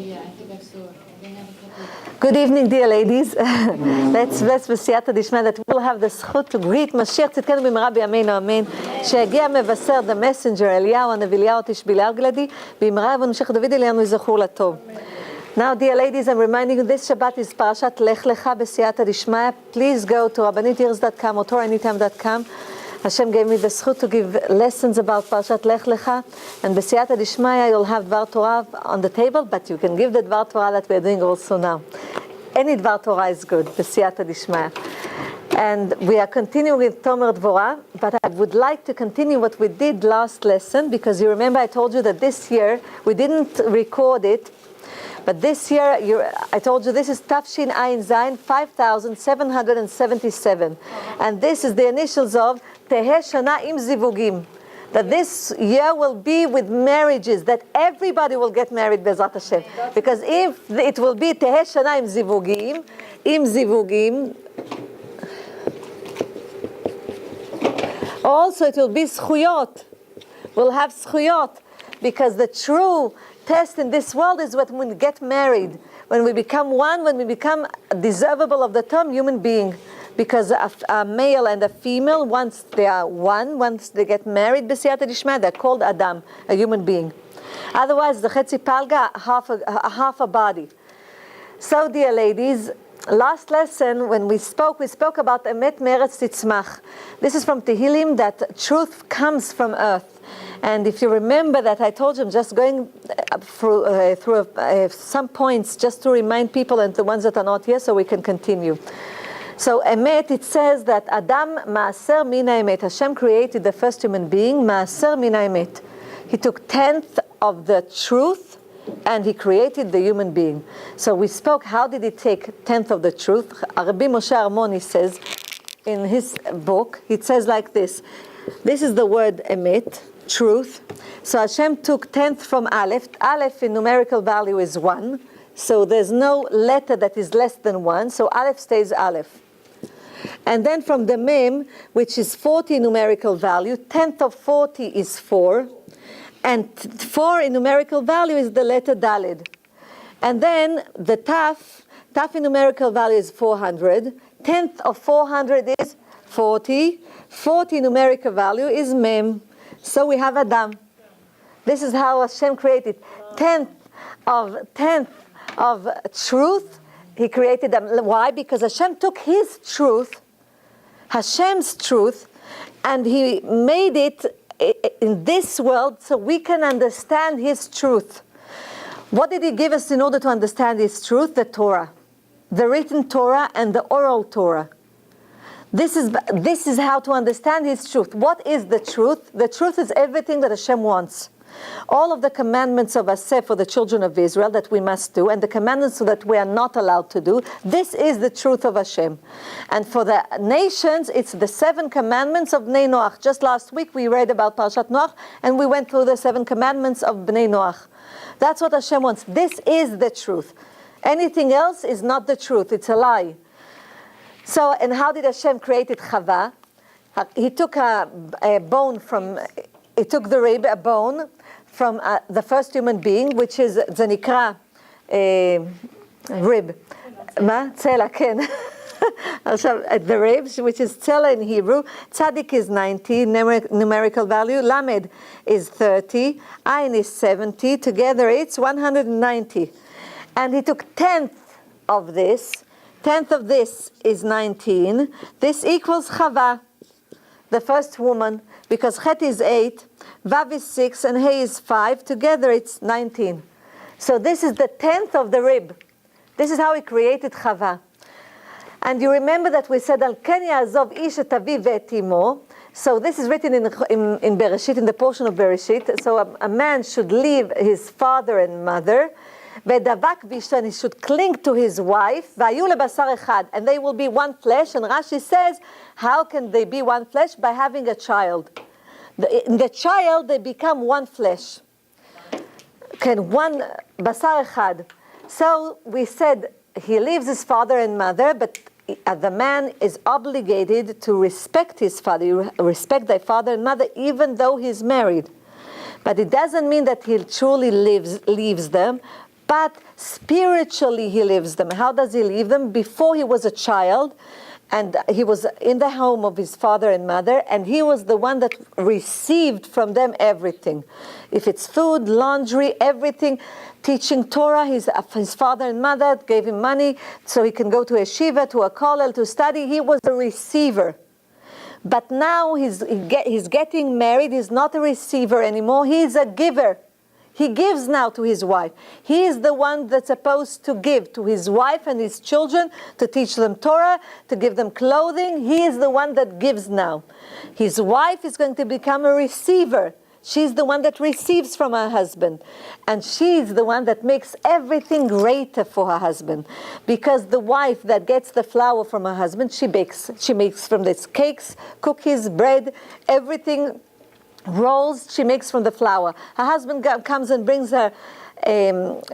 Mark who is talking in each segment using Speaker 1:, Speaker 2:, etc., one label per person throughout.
Speaker 1: yeah, I think I saw it. They have a couple.
Speaker 2: Good evening, dear ladies. let's בסייעתא דשמיא that we'll have the זכות to greet משיח צדקנו במהרה בימינו אמן. שיגיע מבשר the messenger אליהו הנביא אליהו תשבילי הר גלעדי במהרה יבוא משיח דוד אלינו יזכור לטוב. Now, dear ladies, I'm reminding you this Shabbat is Parshat Lecha בסייעתא דשמיא. Please go to rabbanit.com or torahanytime.com. Hashem gave me the zchut to give lessons about Parshat Lecha, and b'siyata d'shmaya you'll have Dvar Torah on the table, but you can give the Dvar Torah that we're doing also now. Any Dvar Torah is good, b'siyata d'shmaya. And we are continuing with Tomer Dvorah, but I would like to continue what we did last lesson, because you remember I told you that this year, we didn't record it, but this year, I told you this is Tafshin Ayin Zayin 5777. And this is the initials of Teheh Shana Im Zivugim. That this year will be with marriages, that everybody will get married Bezrat Hashem. Because if it will be Teheh Shana Im Zivugim, also it will be Zchuyot. We'll have Zchuyot. Because the true test in this world is when we get married, when we become one, when we become deservable of the term human being. Because a male and a female, once they are one, once they get married, b'siyata d'shmaya, they're called Adam, a human being. Otherwise, the chetzi palga, half a body. So, dear ladies, last lesson when we spoke about emet meretz titzmach. This is from Tehillim, that truth comes from earth. And if you remember that I told you, I'm just going through some points just to remind people and the ones that are not here so we can continue. So emet, it says that Adam maaser min haemet. Hashem created the first human being, maaser min haemet. He took 10th of the truth and he created the human being. So we spoke, how did he take 10th of the truth? Rabbi Moshe Armoni says in his book, it says like this. This is the word emet, truth. So Hashem took 10th from Aleph. Aleph in numerical value is 1. So there's no letter that is less than 1. So Aleph stays Aleph. And then from the Mem, which is 40 numerical value, 10th of 40 is 4. And 4 in numerical value is the letter Daled. And then the Taf in numerical value is 400. 10th of 400 is 40. 40 numerical value is Mem. So we have Adam. This is how Hashem created. 10th of truth, he created them. Why? Because Hashem took his truth, Hashem's truth, and he made it in this world so we can understand his truth. What did he give us in order to understand his truth? The Torah. The written Torah and the oral Torah. This is how to understand his truth. What is the truth? The truth is everything that Hashem wants. All of the commandments of Aseh for the children of Israel that we must do, and the commandments that we are not allowed to do, this is the truth of Hashem. And for the nations, it's the 7 commandments of Bnei Noach. Just last week we read about Parshat Noach, and we went through the 7 commandments of Bnei Noach. That's what Hashem wants. This is the truth. Anything else is not the truth. It's a lie. So, and how did Hashem create it? Chava. He took a bone from, he took the rib, a bone, from the first human being, which is Zanikra rib. Ma? Tzela, ken. The ribs, which is Tzela in Hebrew. Tzadik is 90, numerical value. Lamed is 30. Ayin is 70. Together it's 190. And he took 10th of this. 10th of this is 19. This equals Chava, the first woman, because Chet is 8, Vav is 6, and He is 5. Together it's 19. So this is the 10th of the rib. This is how he created Chava. And you remember that we said, Al ken ya'azov ish et aviv ve'et imo. So this is written in Bereshit, in the portion of Bereshit. So a man should leave his father and mother. Vedavak v'ishtan, he should cling to his wife. V'ayu lebasar echad, and they will be one flesh. And Rashi says, how can they be one flesh? By having a child. In the child, they become one flesh. One basar echad. So we said he leaves his father and mother, but the man is obligated to respect his father. You respect thy father and mother, even though he's married. But it doesn't mean that he truly leaves them. but spiritually he lives them. How does he live them? Before he was a child, and he was in the home of his father and mother, and he was the one that received from them everything. If it's food, laundry, everything, teaching Torah, his father and mother gave him money so he can go to a yeshiva, to a kollel, to study. He was a receiver. But now he's getting married. He's not a receiver anymore. He's a giver. He gives now to his wife. He is the one that's supposed to give to his wife and his children, to teach them Torah, to give them clothing. He is the one that gives now. His wife is going to become a receiver. She's the one that receives from her husband. And she's the one that makes everything greater for her husband. Because the wife that gets the flour from her husband, she bakes. She makes from this cakes, cookies, bread, everything, rolls, she makes from the flour. Her husband comes and brings her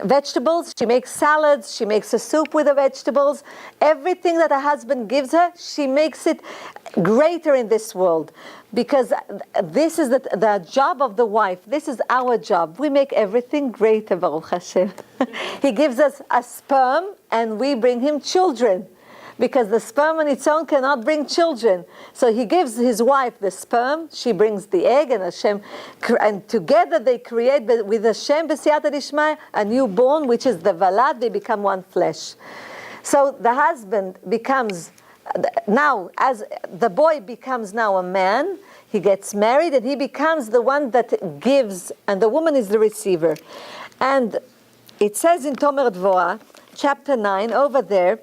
Speaker 2: vegetables. She makes salads. She makes a soup with the vegetables. Everything that her husband gives her, she makes it greater in this world. Because this is the job of the wife. This is our job. We make everything greater, Baruch Hashem. He gives us a sperm and we bring him children. Because the sperm on its own cannot bring children. So he gives his wife the sperm, she brings the egg, and Hashem, and together they create with Hashem b'siyata d'ishmaya a newborn, which is the valad. They become one flesh. So the husband becomes now, as the boy becomes now a man, he gets married and he becomes the one that gives, and the woman is the receiver. And it says in Tomer Dvorah, chapter 9, over there,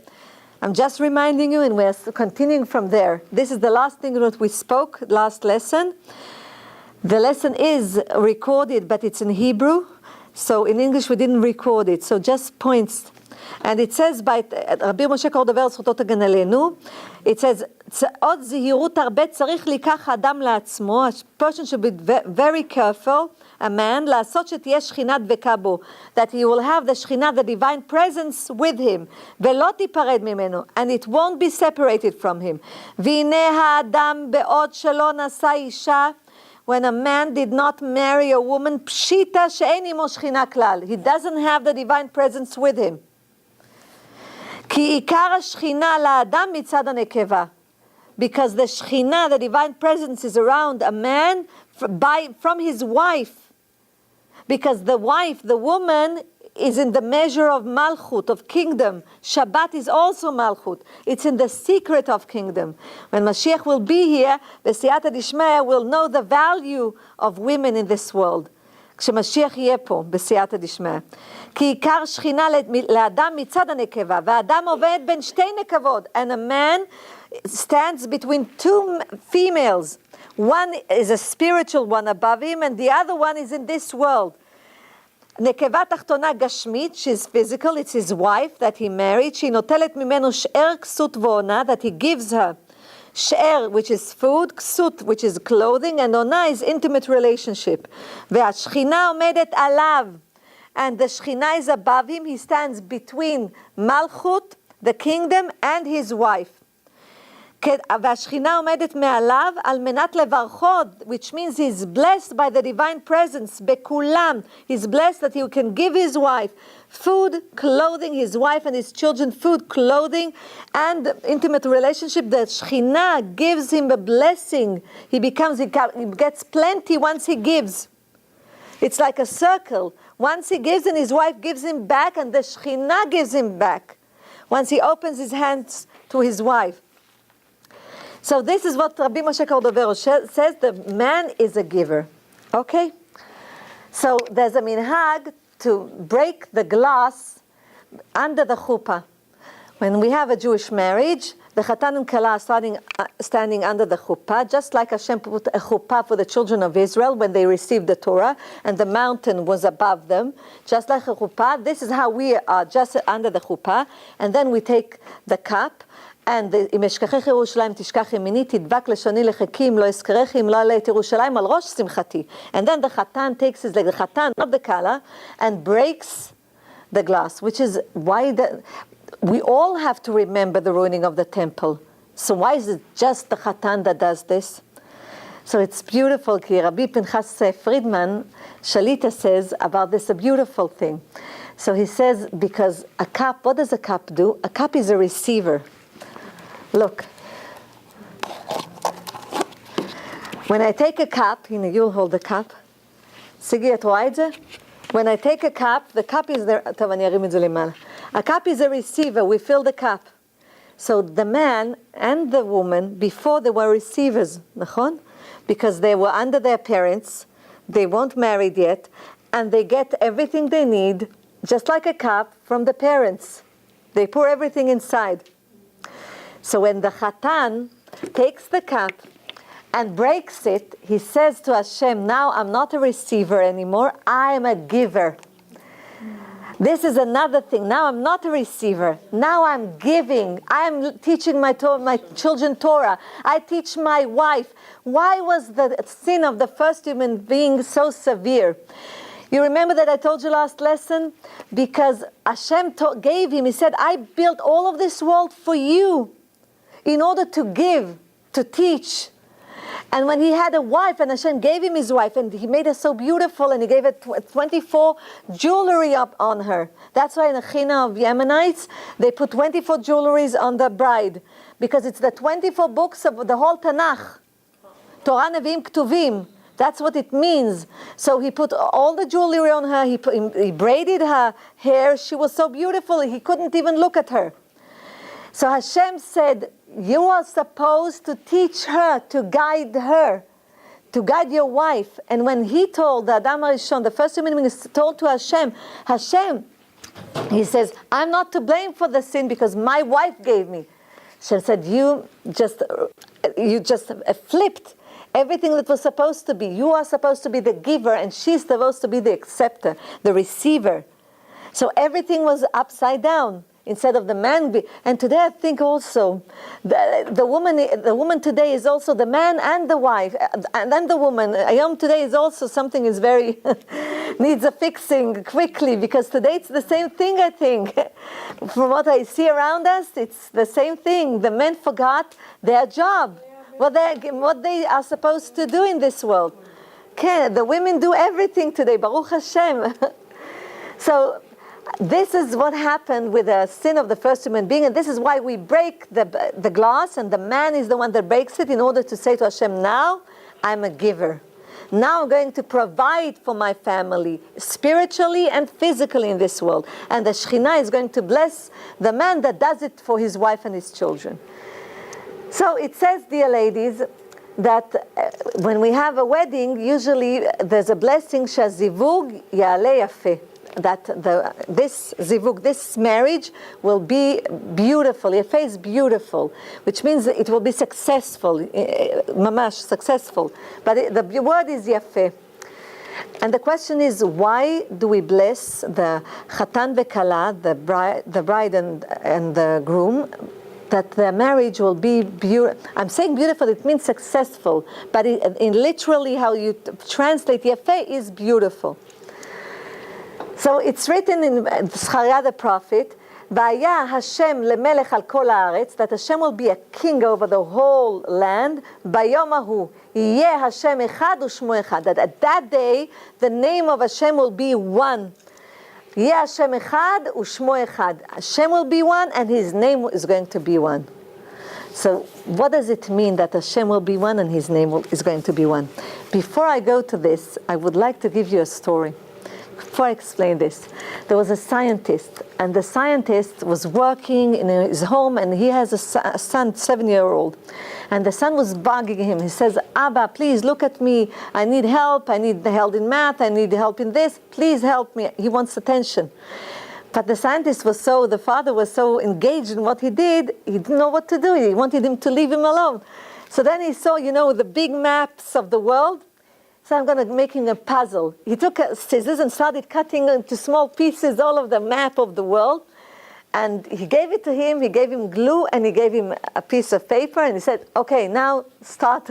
Speaker 2: I'm just reminding you, and we're continuing from there. This is the last thing that we spoke, last lesson. The lesson is recorded, but it's in Hebrew. So in English we didn't record it. So just points. And it says by רבי משה קורדובר זכותו תגן עלינו, it says, עוד זהירות הרבה צריך לקח אדם לעצמו, a person should be very careful, a man, לעשות שתהיה שכינה דבקה בו, that he will have the shechina, the divine presence with him, ולא תיפרד ממנו, and it won't be separated from him. והנה האדם בעוד שלא נשא אישה, when a man did not marry a woman, פשיטה שאין עמו שכינה כלל, he doesn't have the divine presence with him. כי עיקר השכינה לאדם מצד הנקבה. Because the shechina, the divine presence, is around a man from his wife. Because the wife, the woman, is in the measure of malchut, of kingdom. Shabbat is also malchut. It's in the secret of kingdom. When Mashiach will be here, the siyata d'ishmaya will know the value of women in this world. כשמשיח יהיה פה, בסייעתא דשמיא. כי עיקר שכינה לאדם מצד הנקבה, והאדם עובד בין שתי נקבות, and a man stands between two females. One is a spiritual one above him, and the other one is in this world. נקבה תחתונה גשמית, she's physical, it's his wife that he married, שהיא נוטלת ממנו שאר כסות ועונה, that he gives her. She'er, which is food, ksut, which is clothing, and ona is intimate relationship. והשכינה עומדת עליו, and the shechina is above him. He stands between malchut, the kingdom, and his wife. והשכינה עומדת מעליו על מנת לברכו, which means he's blessed by the divine presence, בכולם. He's blessed that he can give his wife food, clothing, his wife and his children food, clothing, and intimate relationship. The shechina gives him a blessing. He gets plenty once he gives. It's like a circle. Once he gives and his wife gives him back, and the shechina gives him back. Once he opens his hands to his wife. So this is what Rabbi Moshe Cordovero says, the man is a giver. Okay? So there's a minhag to break the glass under the chuppah. When we have a Jewish marriage, the chatan and kala are standing under the chuppah, just like Hashem put a chuppah for the children of Israel when they received the Torah, and the mountain was above them, just like a chuppah. This is how we are, just under the chuppah, and then we take the cup, and אם אשכחך ירושלים תשכח ימיני, תדבק לשוני לחכים, לא אזכרך אם לא אעלה את ירושלים על ראש שמחתי. And then the chatan takes his leg, the chatan, not the kala, and breaks the glass, which is why we all have to remember the ruining of the temple. So why is it just the chatan that does this? So it's beautiful. Rabbi Pinchas Friedman, Shalita, says about this a beautiful thing. So he says, because a cup, what does a cup do? A cup is a receiver. Look. When I take a cup, you'll hold the cup. Sigi, את רואה את זה? When I take a cup, the cup is there. טוב, אני ארים את זה למעלה. A cup is a receiver. We fill the cup. So the man and the woman, before they were receivers, נכון? Because they were under their parents, they weren't married yet, and they get everything they need, just like a cup, from the parents. They pour everything inside. So when the Chatan takes the cup and breaks it, he says to Hashem, now I'm not a receiver anymore, I am a giver. This is another thing. Now I'm not a receiver. Now I'm giving. I'm teaching my children Torah. I teach my wife. Why was the sin of the first human being so severe? You remember that I told you last lesson? Because Hashem gave him, he said, I built all of this world for you in order to give, to teach. And when he had a wife, and Hashem gave him his wife, and he made her so beautiful, and he gave her 24 jewelry up on her. That's why in the China of Yemenites, they put 24 jewelries on the bride, because it's the 24 books of the whole Tanakh. Torah, Nevi'im, Ketuvim. That's what it means. So he put all the jewelry on her, he braided her hair. She was so beautiful, he couldn't even look at her. So Hashem said, you are supposed to teach her, to guide your wife. And when he told the Adam HaRishon, the first human being, told to Hashem, he says, I'm not to blame for the sin because my wife gave me. Hashem said, you just flipped everything that was supposed to be. You are supposed to be the giver, and she's supposed to be the acceptor, the receiver. So everything was upside down. Instead of the man, and today I think also the woman today is also the man and the wife, and then the woman. Ayom today is also something is very needs a fixing quickly, because today it's the same thing. I think from what I see around us, it's the same thing. The men forgot their job, what they are supposed to do in this world. Okay, the women do everything today. Baruch Hashem. So. This is what happened with the sin of the first human being, and this is why we break the glass, and the man is the one that breaks it in order to say to Hashem, now I'm a giver. Now I'm going to provide for my family, spiritually and physically in this world. And the Shekhinah is going to bless the man that does it for his wife and his children. So it says, dear ladies, that when we have a wedding, usually there's a blessing, shazivug ya'aleh yafeh. That this marriage will be beautiful. Yafeh is beautiful, which means it will be successful, mamash, successful. But the word is yafeh. And the question is, why do we bless the chatan v'kala, the bride and the groom, that the marriage will be beautiful? I'm saying beautiful, it means successful. But in literally how you translate yafeh is beautiful. So it's written in Zechariah the prophet, Vaya Hashem lemelech al kol haaretz, that Hashem will be a king over the whole land. Bayom hahu yeh Hashem echad u'shmo echad. That at that day the name of Hashem will be one. Yeh Hashem echad u'shmo echad. Hashem will be one, and His name is going to be one. So what does it mean that Hashem will be one and His name is going to be one? Before I go to this, I would like to give you a story. Before I explain this, there was a scientist, and the scientist was working in his home, and he has a son, 7-year-old, and the son was bugging him. He says, Abba, please look at me. I need help. I need help in math. I need help in this. Please help me. He wants attention. But the father was so engaged in what he did, he didn't know what to do. He wanted him to leave him alone. So then he saw, the big maps of the world. So I'm going to make him a puzzle. He took scissors and started cutting into small pieces all of the map of the world. And he gave it to him, he gave him glue, and he gave him a piece of paper, and he said, okay, now start.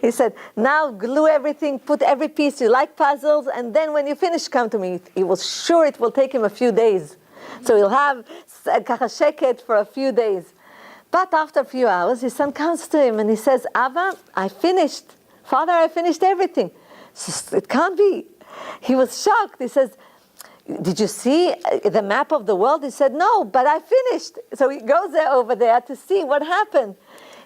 Speaker 2: He said, now glue everything, put every piece, you like puzzles, and then when you finish, come to me. He was sure it will take him a few days. So he'll have sheket for a few days. But after a few hours, his son comes to him and he says, Abba, I finished. Father, I finished everything. It can't be. He was shocked. He says, did you see the map of the world? He said, no, but I finished. So he goes over there to see what happened.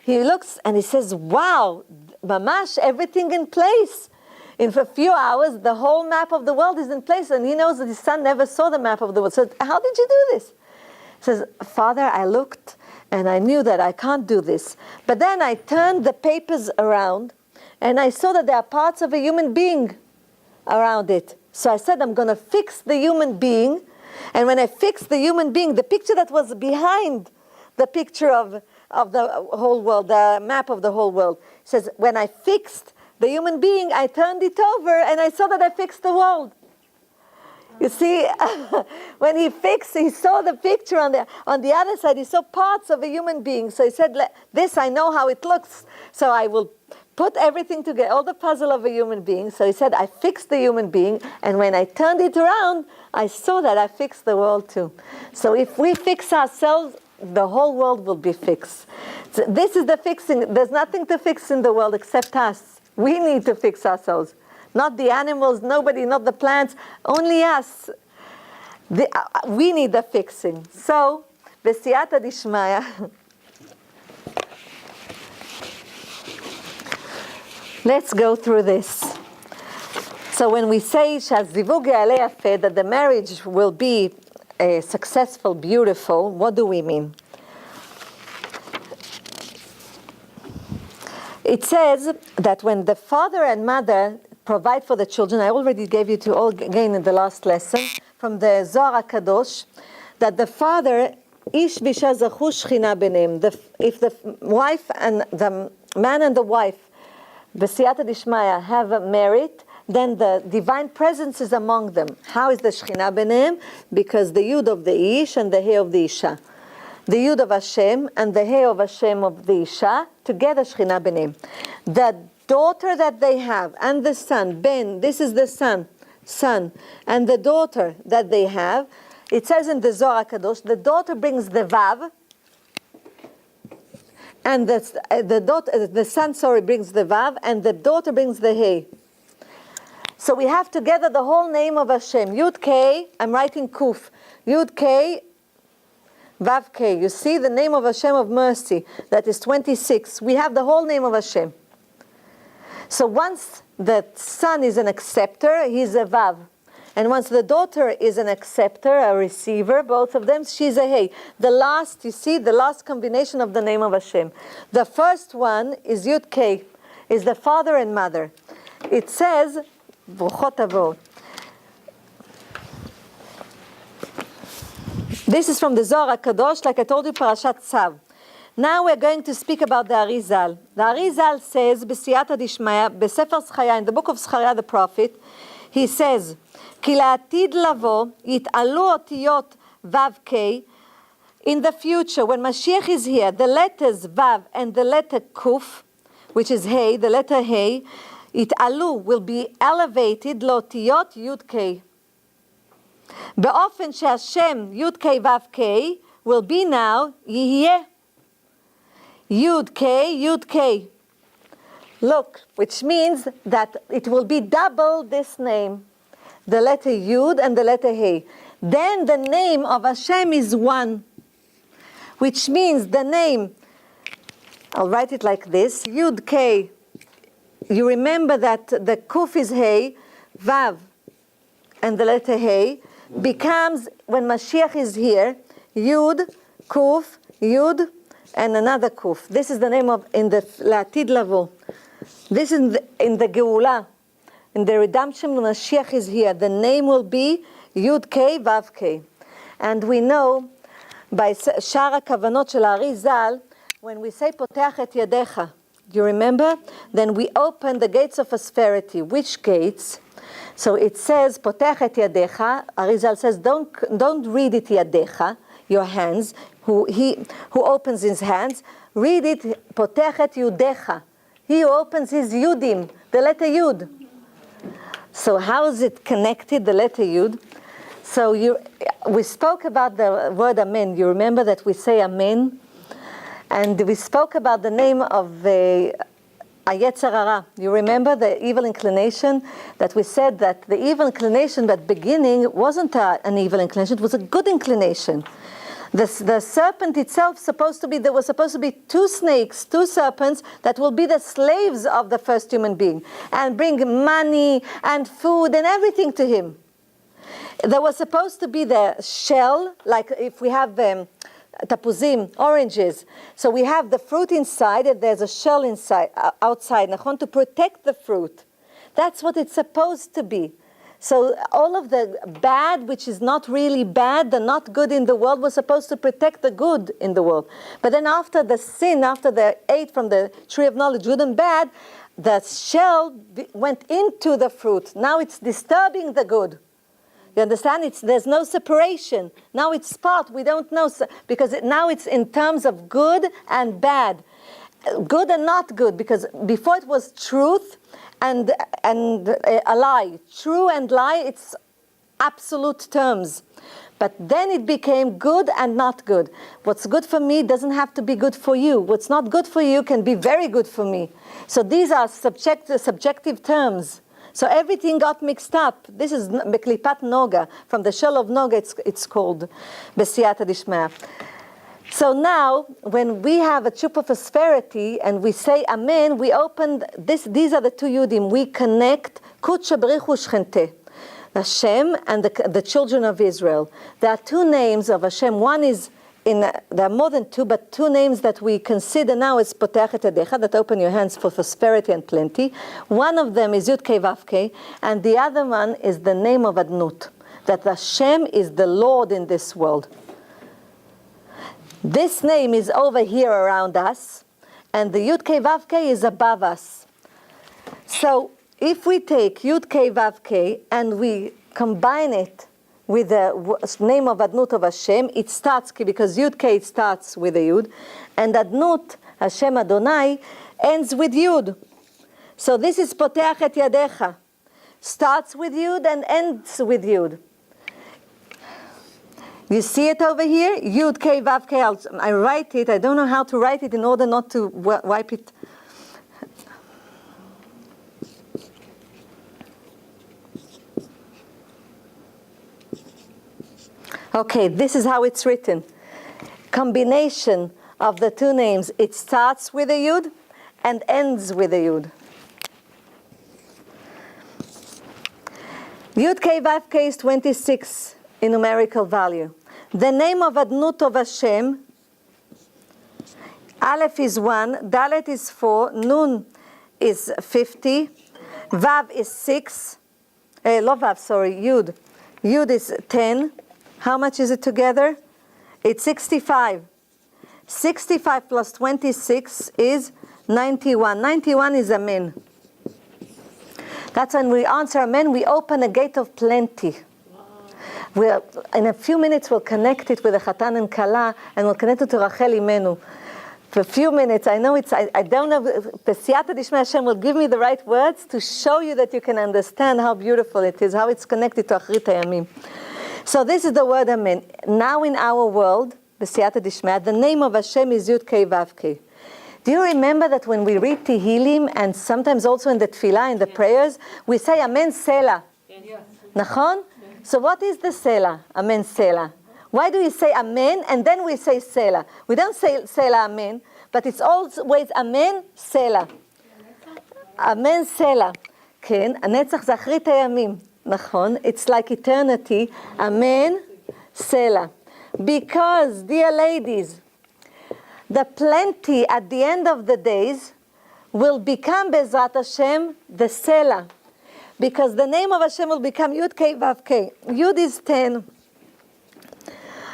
Speaker 2: He looks and he says, wow, mamash, everything in place. In a few hours, the whole map of the world is in place, and he knows that his son never saw the map of the world. So how did you do this? He says, Father, I looked, and I knew that I can't do this. But then I turned the papers around, and I saw that there are parts of a human being around it. So I said, I'm going to fix the human being. And when I fixed the human being, the picture that was behind the picture of the whole world, the map of the whole world, says, when I fixed the human being, I turned it over, and I saw that I fixed the world. You see, when he saw the picture on the other side, he saw parts of a human being. So he said, this, I know how it looks, so I will put everything together, all the puzzle of a human being. So he said, I fixed the human being, and when I turned it around, I saw that I fixed the world too. So if we fix ourselves, the whole world will be fixed. So this is the fixing. There's nothing to fix in the world except us. We need to fix ourselves. Not the animals, nobody, not the plants, only us. We need the fixing. So, besiyata dishmaya. Let's go through this. So when we say שהזיווג יעלה יפה, that the marriage will be successful, beautiful, what do we mean? It says that when the father and mother provide for the children, I already gave you to all again in the last lesson, from the Zohar HaKadosh, that the father, ish v'isha zachu shechina b'neim, if the wife and the man and the wife, b'siyata dishmaya, have a merit, then the divine presence is among them. How is the shechina b'neim? Because the yud of the ish and the he of the isha. The Yud of Hashem and the He of Hashem of the Isha, together Shechina B'neim. The daughter that they have and the son, Ben, this is the son, and the daughter that they have, it says in the Zohar HaKadosh, the daughter brings the Vav, and the son brings the Vav, and the daughter brings the He. So we have together the whole name of Hashem. Yud K, I'm writing Kuf. Yud K, Vav K, you see the name of Hashem of mercy, that is 26. We have the whole name of Hashem. So once the son is an acceptor, he's a Vav. And once the daughter is an acceptor, a receiver, both of them, she's a Hey. The last, you see, the last combination of the name of Hashem. The first one is Yud K, is the father and mother. It says, V'chot avot. This is from the Zohar HaKadosh, like I told you, Parshat Tzav. Now we're going to speak about the Arizal. The Arizal says, B'siyata dishmaya, B'sefer Zechariah, in the book of Zechariah the prophet, he says, Ki la'atid lavo yit'alu otiyot Vav K. In the future, when Mashiach is here, the letters Vav and the letter Kuf, which is Hey, the letter Hey, yit'alu will be elevated לאותיות Yud K. באופן שהשם י' K ו' K will be now יהיה Yud K, Yud K. Look, which means that it will be double this name, the letter Yud and the letter He. Then the name of Hashem is one, which means the name, I'll write it like this, Yud K. You remember that the Kuf is He, Vav, and the letter He becomes, when Mashiach is here, Yud, Kuf, Yud, and another Kuf. This is the name of, in the La'atid Lavo. This is in the Geula, in the redemption when Mashiach is here. The name will be Yud K, Vav K. And we know, by Shara Kavanot Shel Arizal, when we say Poteach et Yadecha, do you remember? Then we open the gates of prosperity. Which gates? So it says, Potech et yadecha. Arizal says, don't read it yadecha, your hands. Who opens his hands? Read it, Potech et yudecha. He who opens his yudim, the letter yud. So how is it connected, the letter yud? So we spoke about the word amen. You remember that we say amen? And we spoke about the name of Yetzer hara. You remember the evil inclination that we said that the evil inclination at the beginning wasn't an evil inclination, it was a good inclination. The serpent itself there was supposed to be two snakes, two serpents that will be the slaves of the first human being and bring money and food and everything to him. There was supposed to be the shell, like if we have tapuzim, oranges. So we have the fruit inside and there's a shell inside, outside, to protect the fruit. That's what it's supposed to be. So all of the bad, which is not really bad, the not good in the world, was supposed to protect the good in the world. But then after the sin, after they ate from the tree of knowledge, good and bad, the shell went into the fruit. Now it's disturbing the good. You understand? There's no separation. Now it's part. We don't know, because now it's in terms of good and bad. Good and not good, because before it was truth and a lie. True and lie, it's absolute terms. But then it became good and not good. What's good for me doesn't have to be good for you. What's not good for you can be very good for me. So these are subjective terms. So everything got mixed up. This is Beklipat Noga. From the shell of Noga, it's called Besiyata Dishmaya. So now, when we have a chuppah of prosperity and we say Amen, we open this. These are the two Yudim. We connect Kutsha Berichu Shchente, Hashem and the children of Israel. There are two names of Hashem. One is there are more than two, but two names that we consider now as Poteach et Yadecha, that open your hands for prosperity and plenty. One of them is Yud Kei Vav Kei, and the other one is the name of Adnut, that Hashem is the Lord in this world. This name is over here around us, and the Yud Kei Vav Kei is above us. So if we take Yud Kei Vav Kei and we combine it with the name of Adnut of Hashem, it starts, because Yud Kei starts with a Yud, and Adnut, Hashem Adonai, ends with Yud. So this is Poteach et Yadecha. Starts with Yud and ends with Yud. You see it over here? Yud Kei Vav Kei. I write it. I don't know how to write it in order not to wipe it. Okay, this is how it's written. Combination of the two names. It starts with a Yud and ends with a Yud. Yud Kei Vav Kei is 26 in numerical value. The name of Adnut of Hashem, Aleph is 1, Dalet is 4, Nun is 50, Vav is 6, Yud. Yud is 10. How much is it together? It's 65. 65 plus 26 is 91. 91 is Amen. That's when we answer Amen, we open a gate of plenty. In a few minutes, we'll connect it with the Chatan and Kala, and we'll connect it to Rachel Imenu. For a few minutes, I know I don't know, Besiyata Dishmaya Hashem will give me the right words to show you that you can understand how beautiful it is, how it's connected to Achrit HaYamim. So this is the word Amen. Now in our world, Besiyata Dishmaya, the name of Hashem is Yud Kei Vav Kei. Do you remember that when we read Tehillim, and sometimes also in the Tefillah, in the prayers, we say Amen Selah? Yes. Nachon? So what is the Selah? Amen Selah. Why do we say Amen and then we say Selah? We don't say Selah Amen, but it's always Amen Selah. Amen Selah. כן, הנצח זה אחרית הימים. נכון? It's like eternity. Amen Selah. Because, dear ladies, the plenty at the end of the days will become Bezrat Hashem the Selah. Because the name of Hashem will become Yud Kei Vav Kei. Yud is 10.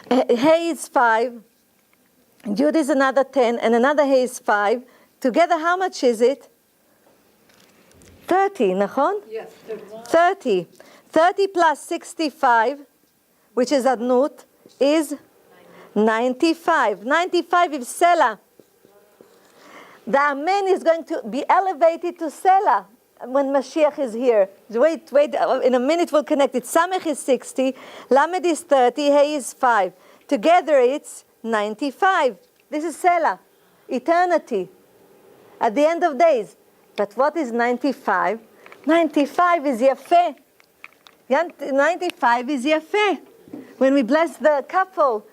Speaker 2: Hey is 5. Yud is another 10. And another Hey is 5. Together, how much is it? 30, nachon?
Speaker 1: Yes,
Speaker 2: 30. 30 plus 65, which is Adnut, is 95. 95 is Selah. The Amen is going to be elevated to Selah when Mashiach is here. Wait, in a minute we'll connect it. Samech is 60, Lamed is 30, Hey is 5. Together it's 95. This is Selah, eternity. At the end of days, But what is 95? 95 is yafeh. 95 is yafeh. When we bless the couple,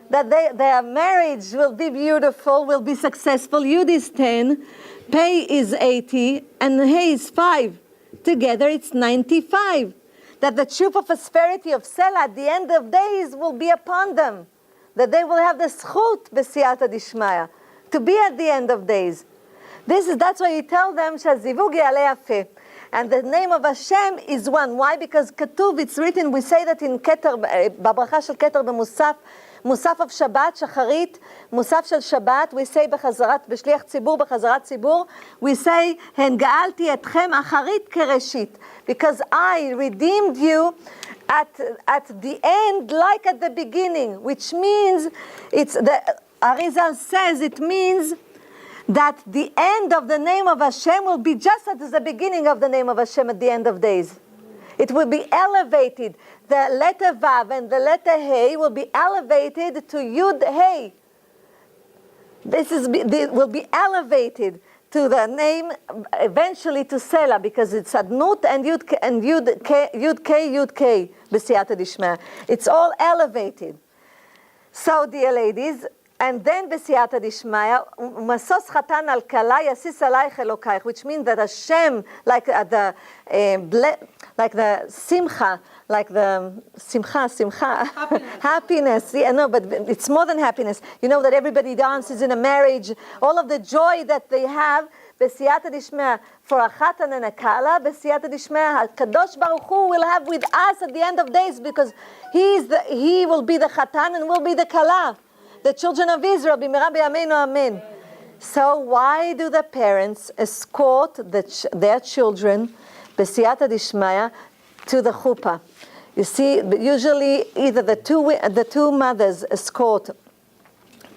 Speaker 2: that their marriage will be beautiful, will be successful. Yud is 10, Pei is 80, and Hey is 5. Together it's 95. That the truth of prosperity of Selah at the end of days will be upon them. That they will have the schut b'siyata dishmaya, to be at the end of days. That's why you tell them, Shazivug yaleh yafeh. And the name of Hashem is one. Why? Because Katuv, it's written, we say that in Keter, בברכה של Keter במוסף, מוסף of Shabbat, שחרית, מוסף של Shabbat, we say בשליח ציבור, בחזרת ציבור, we say, הן גאלתי אתכם אחרית כראשית. Because I redeemed you at the end like at the beginning, which means, Arizal says it means that the end of the name of Hashem will be just as the beginning of the name of Hashem at the end of days. It will be elevated. The letter Vav and the letter Hey will be elevated to Yud Hey. Will be elevated to the name, eventually to Selah, because it's Adnut and Yud K, B'siyata Dishmaya. It's all elevated. So, dear ladies, and then B'siyata Dishmaya, Masos Chatan al Kala Yasis Alayich Elokaich, which means that Hashem, like the simcha, happiness. Yeah, no, but it's more than happiness. You know that everybody dances in a marriage. All of the joy that they have, B'siyata Dishmaya, for a Chatan and a Kala, B'siyata Dishmaya, Kadosh Baruch Hu will have with us at the end of days, because He will be the Chatan and will be the Kala. The children of Israel, b'mira b'yameinu amen. So why do the parents escort their children, b'siyata dishmaya, to the chuppah? You see, usually either the two mothers escort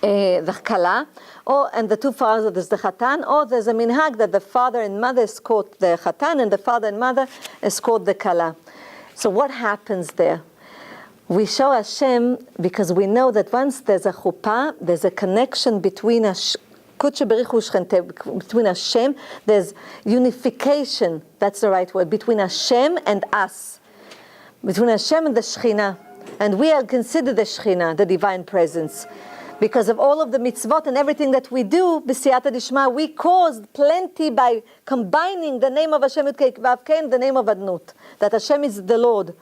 Speaker 2: the kala, and the two fathers the chatan, or there's a minhag that the father and mother escort the chatan, and the father and mother escort the kala. So what happens there? We show Hashem because we know that once there's a chuppah, there's a connection between between Hashem, there's unification, that's the right word, between Hashem and us, between Hashem and the Shekhinah. And we are considered the Shekhinah, the divine presence. Because of all of the mitzvot and everything that we do, b'siyata dishma, we caused plenty by combining the name of Hashem and the name of Adnut, that Hashem is the Lord.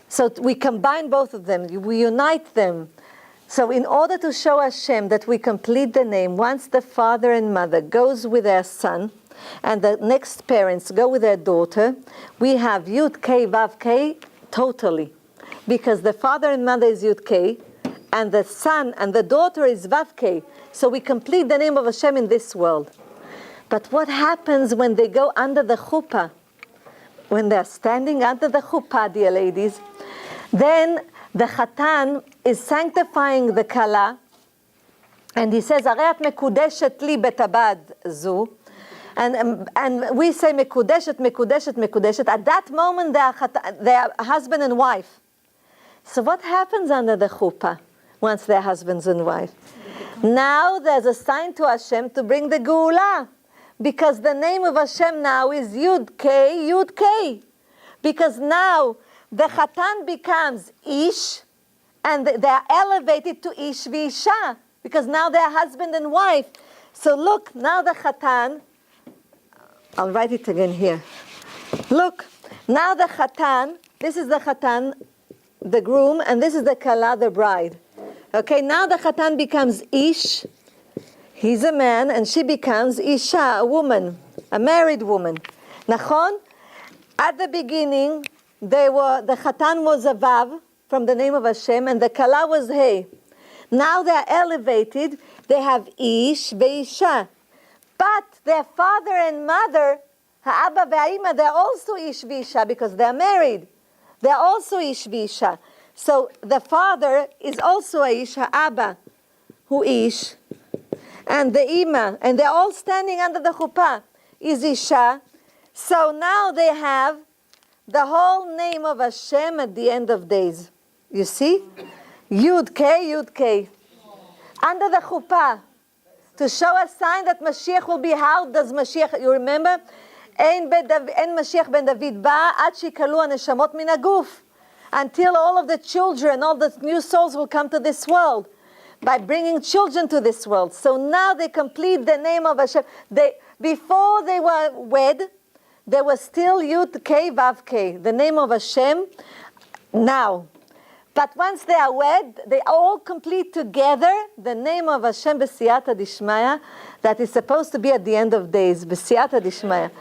Speaker 2: So we combine both of them, we unite them. So in order to show Hashem that we complete the name, once the father and mother goes with their son, and the next parents go with their daughter, we have Yud K, Vav K, totally. Because the father and mother is Yud K, and the son and the daughter is Vav K. So we complete the name of Hashem in this world. But what happens when they go under the chuppah? When they're standing under the chuppah, dear ladies, then the Chatan is sanctifying the Kala, and he says, "Areat mekudeshet li betabad zu," and we say mekudeshet, mekudeshet, mekudeshet. At that moment, they are husband and wife. So what happens under the chuppah once they're husbands and wife? Now there's a sign to Hashem to bring the Geula, because the name of Hashem now is Yud K, Yud K, because now the Chatan becomes Ish, and they are elevated to Ish v'Isha, because now they are husband and wife. So look, now the Chatan, I'll write it again here. Look, now the Chatan, this is the Chatan, the groom, and this is the Kala, the bride. Okay, now the Chatan becomes Ish, he's a man, and she becomes Isha, a woman, a married woman. Nachon? At the beginning, the Chatan was a Vav from the name of Hashem, and the Kala was Hey. Now they are elevated, they have Ish ve'Isha. But their father and mother, Ha'aba ve'Aima, they're also Ish ve'Isha because they're married. They're also Ish ve'Isha. So the father is also a Ish, Ha'aba, who Ish, and the Ima, and they're all standing under the chuppah, is Isha. So now they have the whole name of Hashem at the end of days. You see? Yud K, Yud K. Under the chuppah. To show a sign that Mashiach will be. How does Mashiach, you remember? אין משיח בן דוד בא עד שיקלו הנשמות מן הגוף. Until all of the children, all the new souls will come to this world. By bringing children to this world. So now they complete the name of Hashem. Before they were wed, there was still Yud K Vav K, the name of Hashem. Now, but once they are wed, they all complete together the name of Hashem b'siyata dishmaya, that is supposed to be at the end of days, b'siyata dishmaya.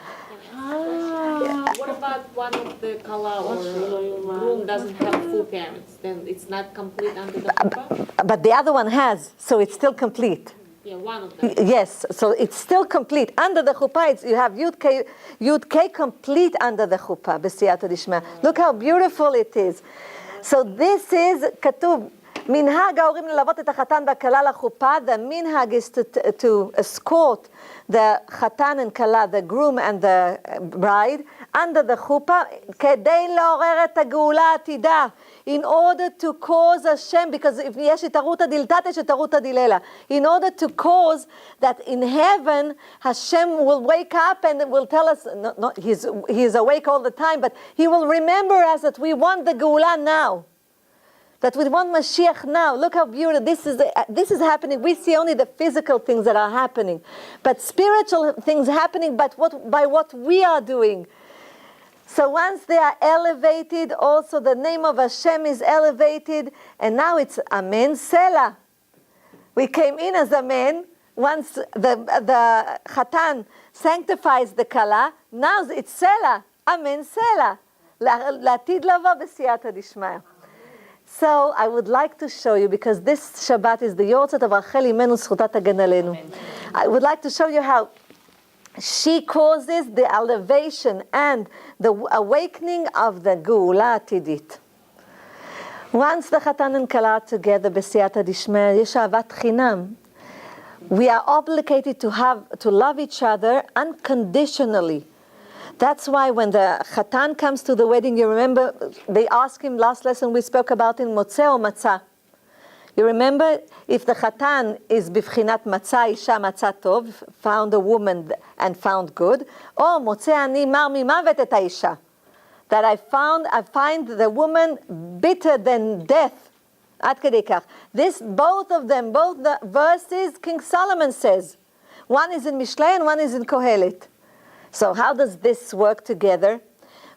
Speaker 1: What about one of the kala or groom doesn't have full parents? Then it's not complete under the chuppah?
Speaker 2: But the other one has, so it's still complete.
Speaker 1: Yeah, one of them.
Speaker 2: Yes, so it's still complete. Under the chuppah, you have Yud K complete under the chuppah, b'siyata dishmaya. Look how beautiful it is. So this is כתוב, מנהג ההורים ללוות את החתן והכלה לחופה. The minhag is to escort the חתן and כלה, the groom and the bride, under the chuppah, כדי לעורר את הגאולה העתידה, in order to cause Hashem, because if יש התערותא דילתתא, יש התערותא דיללה, in order to cause that in heaven, Hashem will wake up and will tell us, he's awake all the time, but he will remember us that we want the Geula now. That we want Mashiach now. Look how beautiful this is happening. We see only the physical things that are happening, but spiritual things happening. But by what we are doing. So once they are elevated, also the name of Hashem is elevated, and now it's Amen Selah. We came in as Amen. Once the Chatan sanctifies the Kala, now it's Selah. Amen Selah. לעתיד לבוא בסייעתא דשמיא. So I would like to show you, because this Shabbat is the Yortzeit of Rachel Imenu Zchuta Tagen Aleinu. I would like to show you how she causes the elevation and the awakening of the Geula Atidit. Once the Chatan and Kala are together בסייעתא דשמיא, יש אהבת חינם. We are obligated to love each other unconditionally. That's why when the Chatan comes to the wedding, you remember they asked him, last lesson we spoke about in Motzeh or Matzah. You remember, if the Chatan is bivchinat Matzah, Isha Matzah Tov, found a woman and found good, or Motzeh ani mar mimavet et haisha, that I find the woman bitter than death. Ad kedei kach. Both of them, both the verses, King Solomon says. One is in Mishlei and one is in Kohelet. So how does this work together?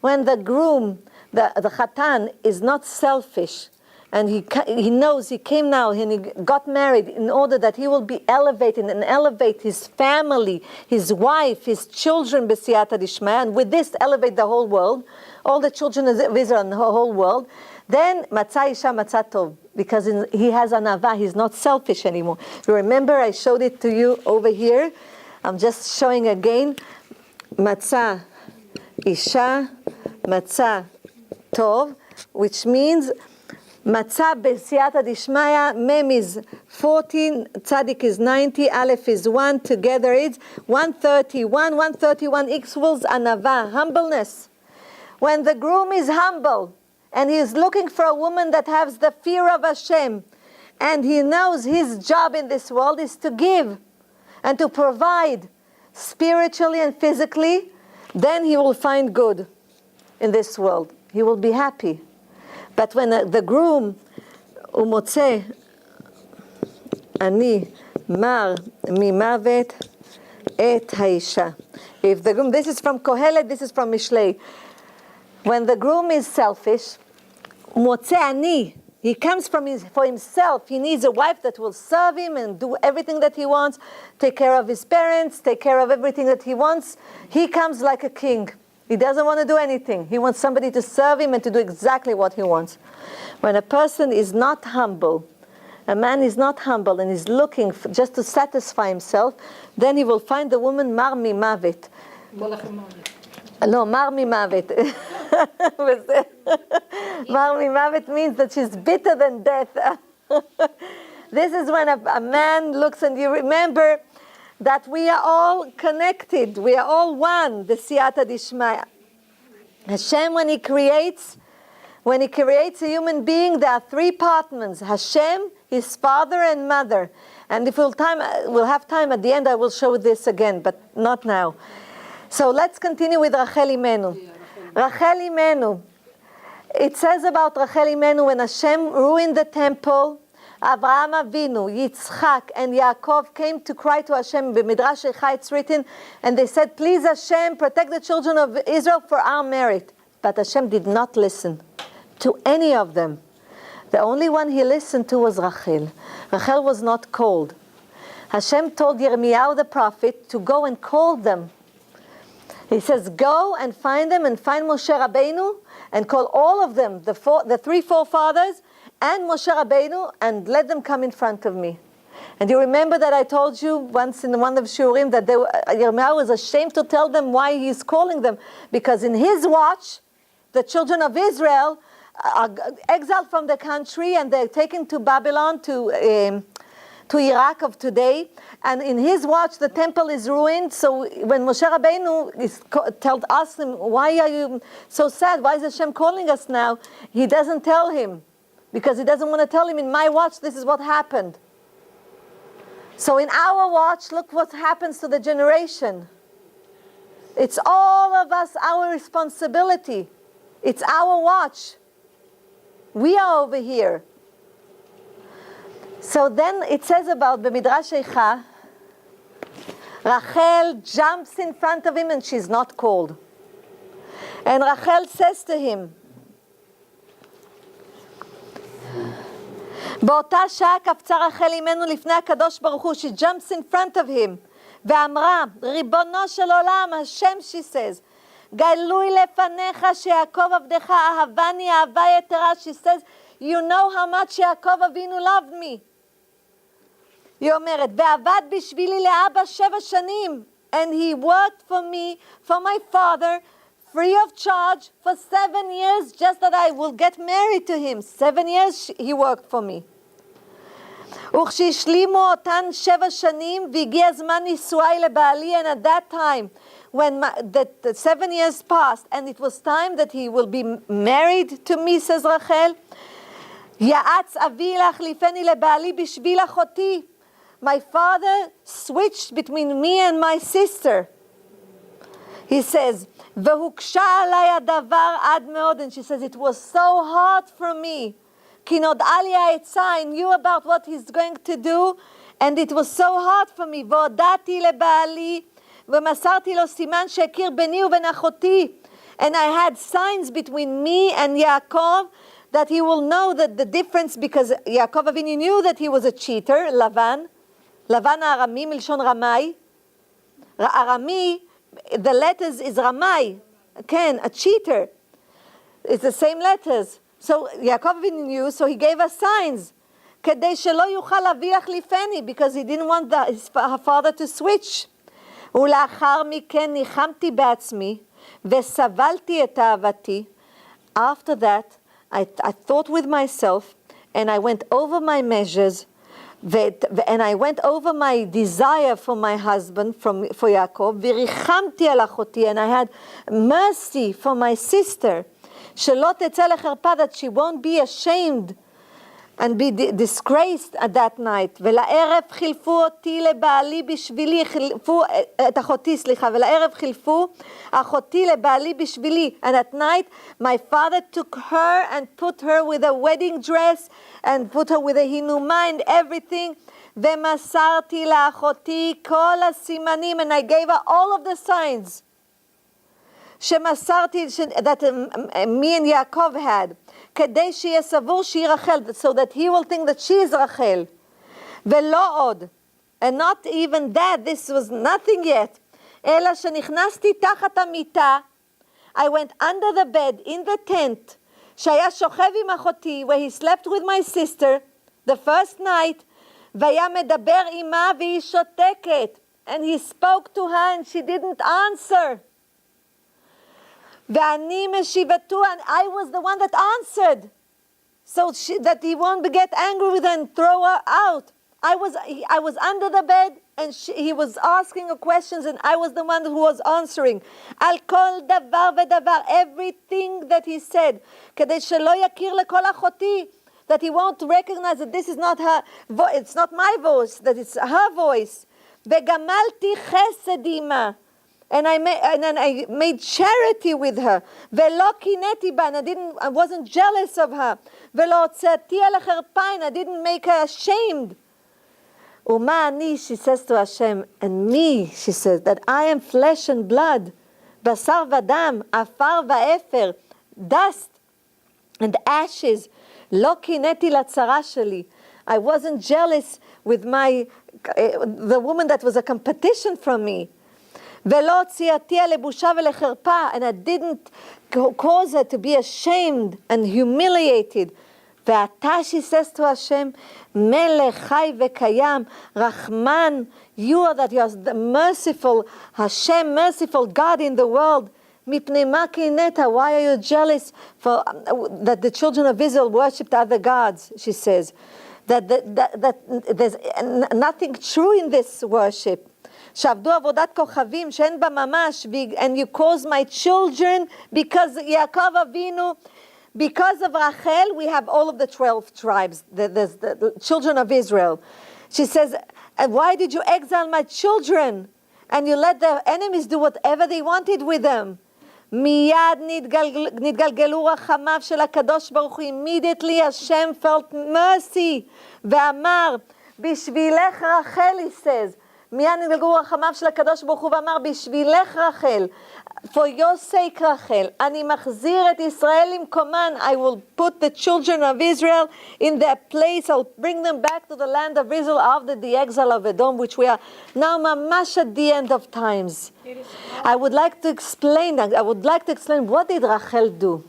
Speaker 2: When the groom, the Chatan, is not selfish, and he knows he came now and he got married in order that he will be elevated and elevate his family, his wife, his children, b'siyata dishmaya, and with this elevate the whole world, all the children of Israel and the whole world, then matzah isha matzah tov, because he has anava, he's not selfish anymore. You remember I showed it to you over here. I'm just showing again. Matzah isha matzah tov, which means matzah b'siyata dishmaya. Mem is 14, tzadik is 90, aleph is 1, together it's 131. 131 equals anava, humbleness. When the groom is humble and he is looking for a woman that has the fear of Hashem, and he knows his job in this world is to give and to provide spiritually and physically, then he will find good in this world. He will be happy. But when the groom, umotze ani mar mimavet et haisha. If the groom, this is from Kohelet, this is from Mishlei. When the groom is selfish, umotze ani, he comes for himself. He needs a wife that will serve him and do everything that he wants, take care of his parents, take care of everything that he wants. He comes like a king. He doesn't want to do anything. He wants somebody to serve him and to do exactly what he wants. When a person is not humble, a man is not humble and is looking just to satisfy himself, then he will find the woman mar mimavet. No, mar mimavet. Mar mimavet means that she's bitter than death. This is when a man looks, and you remember that we are all connected. We are all one, the siyata dishmaya. Hashem, when he creates, When he creates a human being, there are three partners: Hashem, his father and mother. And if we'll have time at the end, I will show this again, but not now. So let's continue with Rachel Imenu. Rachel Imenu. It says about Rachel Imenu, when Hashem ruined the temple, Avraham Avinu, Yitzchak, and Yaakov came to cry to Hashem. B'Midrash Lecha it's written, and they said, "Please Hashem, protect the children of Israel for our merit." But Hashem did not listen to any of them. The only one he listened to was Rachel. Rachel was not called. Hashem told Yirmiyahu the prophet to go and call them. He says, "Go and find them, and find Moshe Rabbeinu, and call all of them, the three forefathers, and Moshe Rabbeinu, and let them come in front of me." And you remember that I told you once in one of Shurim that Yirmiyahu was ashamed to tell them why he's calling them, because in his watch, the children of Israel are exiled from the country, and they're taken to Babylon, to Iraq of today, and in his watch the temple is ruined. So when Moshe Rabbeinu asks him, "Why are you so sad? Why is Hashem calling us now?" He doesn't tell him, because he doesn't want to tell him, "In my watch, this is what happened." So in our watch, look what happens to the generation. It's all of us, our responsibility. It's our watch. We are over here. So then it says about B'Midrash Lecha, Rachel jumps in front of him and she's not called. And Rachel says to him, באותה שעה קפצה רחל אימנו לפני הקדוש ברוך הוא, she jumps in front of him, ואמרה, ריבונו של עולם, השם, she says, גלוי לפניך שיעקב עבדך אהבני אהבה יתרה, she says, you know how much יעקב אבינו loved me. היא אומרת, ועבד בשבילי לאבא 7 שנים, and he worked for me, for my father, free of charge, for 7 years, just that I will get married to him. 7 years he worked for me. וכשהשלימו אותן 7 שנים, והגיע זמן נישואי לבעלי, and at that time, when the 7 years passed, and it was time that he will be married to me, says Rachel, יעץ אבי להחליפני לבעלי בשביל אחותי. My father switched between me and my sister. He says, והוקשה עליי הדבר עד מאוד, and she says, it was so hard for me. כי נודעה לי העצה, I knew about what he's going to do, and it was so hard for me. והודעתי לבעלי, ומסרתי לו סימן שהכיר ביני ובין אחותי. And I had signs between me and Yaakov that he will know that the difference, because Yaakov Avinu knew that he was a cheater, Lavan הארמי מלשון רמאי. ארמי, the letters is רמאי, כן, a cheater. It's the same letters. So Yaakov Avinu knew, so he gave us signs. כדי שלא יוכל להביא להחליפני, because he didn't want her father to switch. ולאחר מכן ניחמתי בעצמי, וסבלתי את אהבתי. After that, I thought with myself, and I went over my measures, and I went over my desire for my husband, for Yaakov, וריחמתי על אחותי, and I had mercy for my sister, שלא תצא לחרפה, that she won't be ashamed and be disgraced at that night. ולערב חילפו אותי לבעלי בשבילי, חילפו את אחותי, סליחה, ולערב חילפו אחותי לבעלי בשבילי. And at night, my father took her and put her with a wedding dress and put her with a hinuma and everything. ומסרתי לאחותי כל הסימנים, and I gave her all of the signs שמסרתי, that me and Yaakov had, כדי שיהיה סבור שהיא רחל, so that he will think that she is רחל. ולא עוד, and not even that, this was nothing yet, אלא שנכנסתי תחת המיטה, I went under the bed, in the tent, שהיה שוכב עם אחותי, where he slept with my sister, the first night, והיה מדבר עמה והיא שותקת, and he spoke to her and she didn't answer. ואני משיבתו, and I was the one that answered, so that he won't get angry with her and throw her out. I was under the bed, and he was asking her questions, and I was the one who was answering. Al kol davar vedavar, everything that he said, כדי שלא יכיר לכל אחותי, that he won't recognize that this is not her voice, it's not my voice, that it's her voice. וגמלתי חסד עמה. And I made charity with her. ולא קינאתי בה, and I wasn't jealous of her. ולא הוצאתי על החרפה, and I didn't make her ashamed. ומה אני, she says to Hashem, and me, she says, that I am flesh and blood, בשר ודם, עפר ואפר, dust and ashes. לא קינאתי לצרה שלי. I wasn't jealous with the woman that was a competition from me. ולא הוציאתי לבושה ולחרפה, and I didn't cause her to be ashamed and humiliated. ואתה, she says to Hashem, מלך חי וקיים, רחמן, you are the merciful, Hashem, merciful God in the world. מפני מה קינאת? Why are you jealous for that the children of Israel worshipped other gods? She says that there's nothing true in this worship. שעבדו עבודת כוכבים שאין בה ממש, and you caused my children, because יעקב אבינו, because of Rachel, we have all of the 12 tribes, the children of Israel. She says, and why did you exile my children? And you let the enemies do whatever they wanted with them. מיד נתגלגלו רחמיו של הקדוש ברוך הוא. Immediately Hashem felt mercy, ואמר, בשבילך רחל, he says, מיד נתגלגלו רחמיו של הקדוש ברוך הוא, ואמר, בשבילך רחל, for your sake רחל, אני מחזיר את ישראל למקומן. I will put the children of Israel in their place. I'll bring them back to the land of Israel after the exile of Edom, which we are now mamash at the end of times. I would like to explain what did Rachel do.